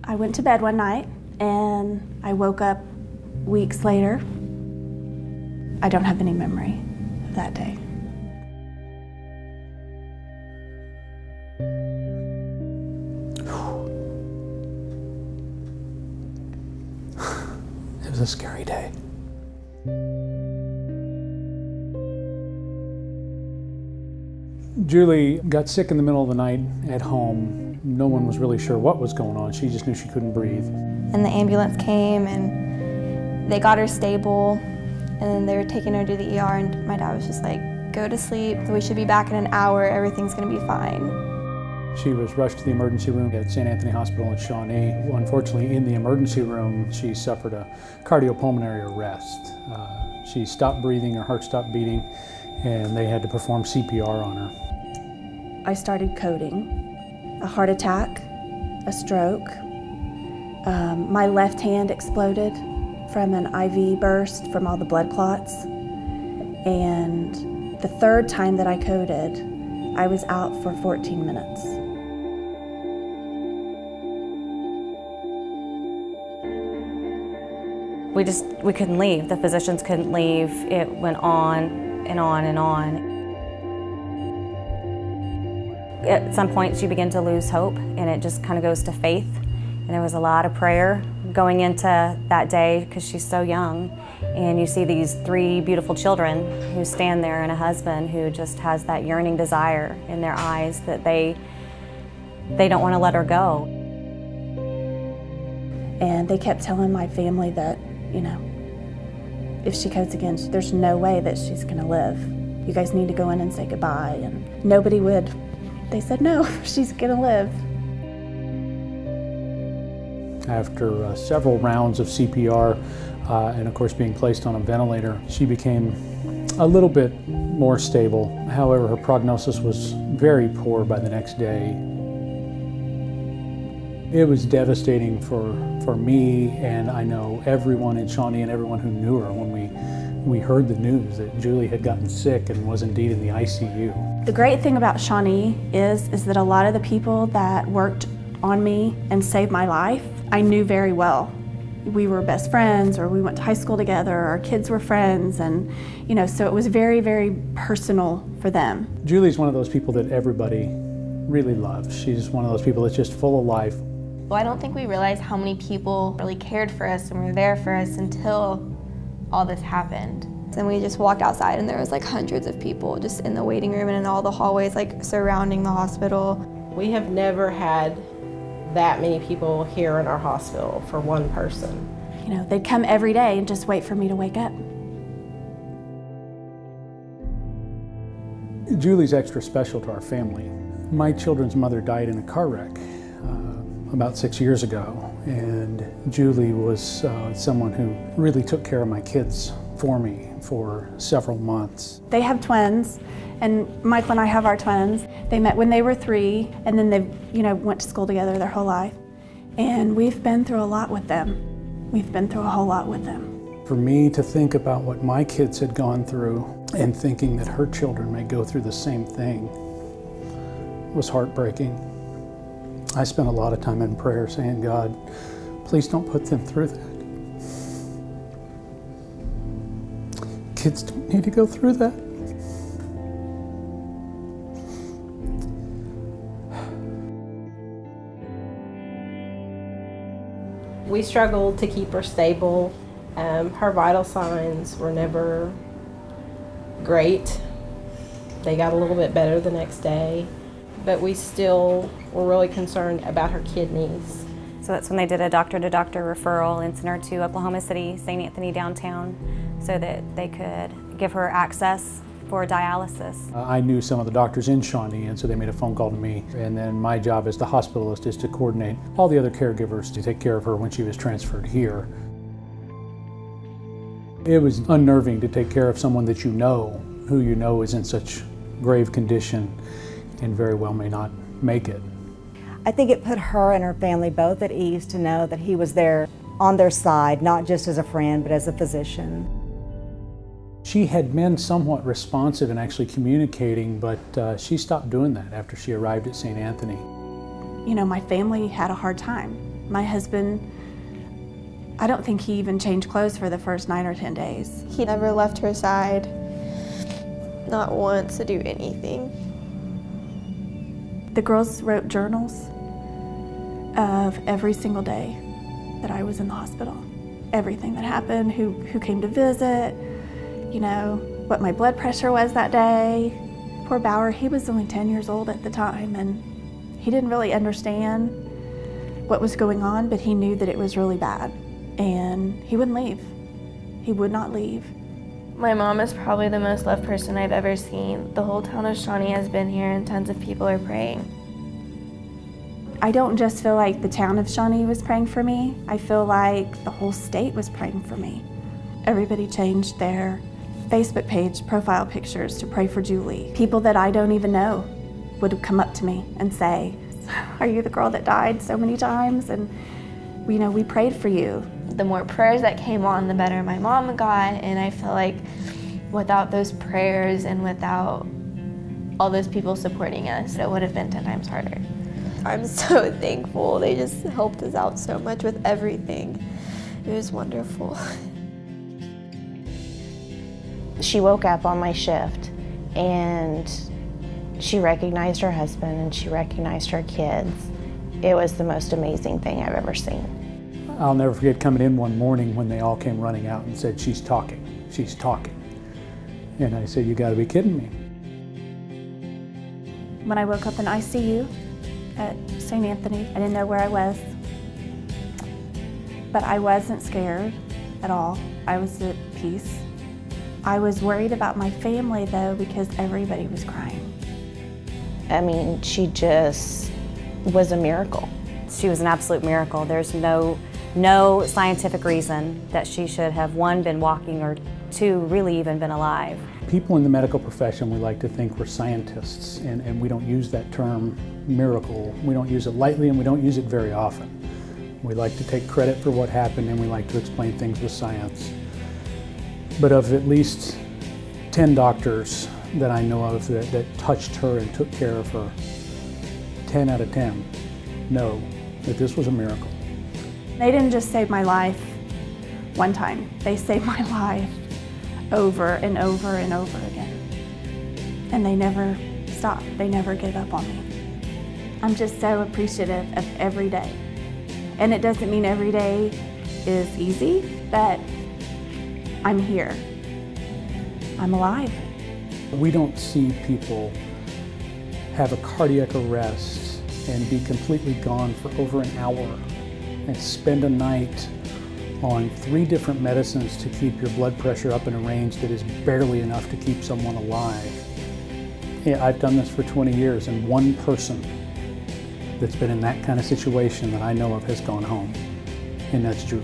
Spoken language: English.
I went to bed one night and I woke up weeks later. I don't have any memory of that day. It was a scary day. Julie got sick in the middle of the night at home. No one was really sure what was going on. She just knew she couldn't breathe. And the ambulance came and they got her stable and then they were taking her to the ER and my dad was just like, go to sleep. We should be back in an hour. Everything's gonna be fine. She was rushed to the emergency room at St. Anthony Hospital in Shawnee. Unfortunately, in the emergency room, she suffered a cardiopulmonary arrest. She stopped breathing, her heart stopped beating, and they had to perform CPR on her. I started coding. A heart attack, a stroke. My left hand exploded from an IV burst from all the blood clots. And the third time that I coded, I was out for 14 minutes. We couldn't leave. The physicians couldn't leave. It went on and on and on. At some points you begin to lose hope and it just kind of goes to faith. And there was a lot of prayer going into that day because she's so young. And you see these three beautiful children who stand there and a husband who just has that yearning desire in their eyes that they don't want to let her go. And they kept telling my family that, you know, if she codes again, there's no way that she's gonna live. You guys need to go in and say goodbye. And nobody would. They said, no, she's gonna live. After several rounds of CPR and of course being placed on a ventilator, she became a little bit more stable. However, her prognosis was very poor by the next day. It was devastating for me, and I know everyone in Shawnee and everyone who knew her when we heard the news that Julie had gotten sick and was indeed in the ICU. The great thing about Shawnee is that a lot of the people that worked on me and saved my life, I knew very well. We were best friends, or we went to high school together, our kids were friends, and you know, so it was very, very personal for them. Julie's one of those people that everybody really loves. She's one of those people that's just full of life. Well, I don't think we realized how many people really cared for us and were there for us until all this happened. And we just walked outside and there was like hundreds of people just in the waiting room and in all the hallways like surrounding the hospital. We have never had that many people here in our hospital for one person. You know, they'd come every day and just wait for me to wake up. Julie's extra special to our family. My children's mother died in a car wreck about 6 years ago, and Julie was someone who really took care of my kids for me for several months. They have twins, and Michael and I have our twins. They met when they were 3, and then they, you know, went to school together their whole life. And we've been through a lot with them. We've been through a whole lot with them. For me to think about what my kids had gone through and thinking that her children may go through the same thing was heartbreaking. I spent a lot of time in prayer saying, God, please don't put them through that. Kids don't need to go through that. We struggled to keep her stable. Her vital signs were never great. They got a little bit better the next day, but we still were really concerned about her kidneys. So that's when they did a doctor-to-doctor referral and sent her to Oklahoma City, St. Anthony downtown, so that they could give her access for dialysis. I knew some of the doctors in Shawnee, and so they made a phone call to me. And then my job as the hospitalist is to coordinate all the other caregivers to take care of her when she was transferred here. It was unnerving to take care of someone that you know, who you know is in such grave condition and very well may not make it. I think it put her and her family both at ease to know that he was there on their side, not just as a friend, but as a physician. She had been somewhat responsive and actually communicating, but she stopped doing that after she arrived at St. Anthony. You know, my family had a hard time. My husband, I don't think he even changed clothes for the first 9 or 10 days. He never left her side, not once to do anything. The girls wrote journals of every single day that I was in the hospital. Everything that happened, who came to visit, you know, what my blood pressure was that day. Poor Bauer, he was only 10 years old at the time, and he didn't really understand what was going on, but he knew that it was really bad, and he wouldn't leave. He would not leave. My mom is probably the most loved person I've ever seen. The whole town of Shawnee has been here and tons of people are praying. I don't just feel like the town of Shawnee was praying for me. I feel like the whole state was praying for me. Everybody changed their Facebook page profile pictures to pray for Julie. People that I don't even know would come up to me and say, "Are you the girl that died so many times? And you know, we prayed for you." The more prayers that came on, the better my mom got, and I feel like without those prayers and without all those people supporting us, it would have been 10 times harder. I'm so thankful. They just helped us out so much with everything. It was wonderful. She woke up on my shift and she recognized her husband and she recognized her kids. It was the most amazing thing I've ever seen. I'll never forget coming in one morning when they all came running out and said, "She's talking, she's talking." And I said, "You gotta be kidding me." When I woke up in ICU at St. Anthony, I didn't know where I was, but I wasn't scared at all. I was at peace. I was worried about my family though, because everybody was crying. I mean, she just was a miracle. She was an absolute miracle. There's no scientific reason that she should have, one, been walking, or two, really even been alive. People in the medical profession, we like to think we're scientists, and we don't use that term miracle. We don't use it lightly, and we don't use it very often. We like to take credit for what happened, and we like to explain things with science. But of at least 10 doctors that I know of that touched her and took care of her, 10 out of 10 know that this was a miracle. They didn't just save my life one time. They saved my life over and over and over again. And they never stopped. They never gave up on me. I'm just so appreciative of every day. And it doesn't mean every day is easy, but I'm here. I'm alive. We don't see people have a cardiac arrest and be completely gone for over an hour and spend a night on 3 different medicines to keep your blood pressure up in a range that is barely enough to keep someone alive. Yeah, I've done this for 20 years, and one person that's been in that kind of situation that I know of has gone home, and that's Julie.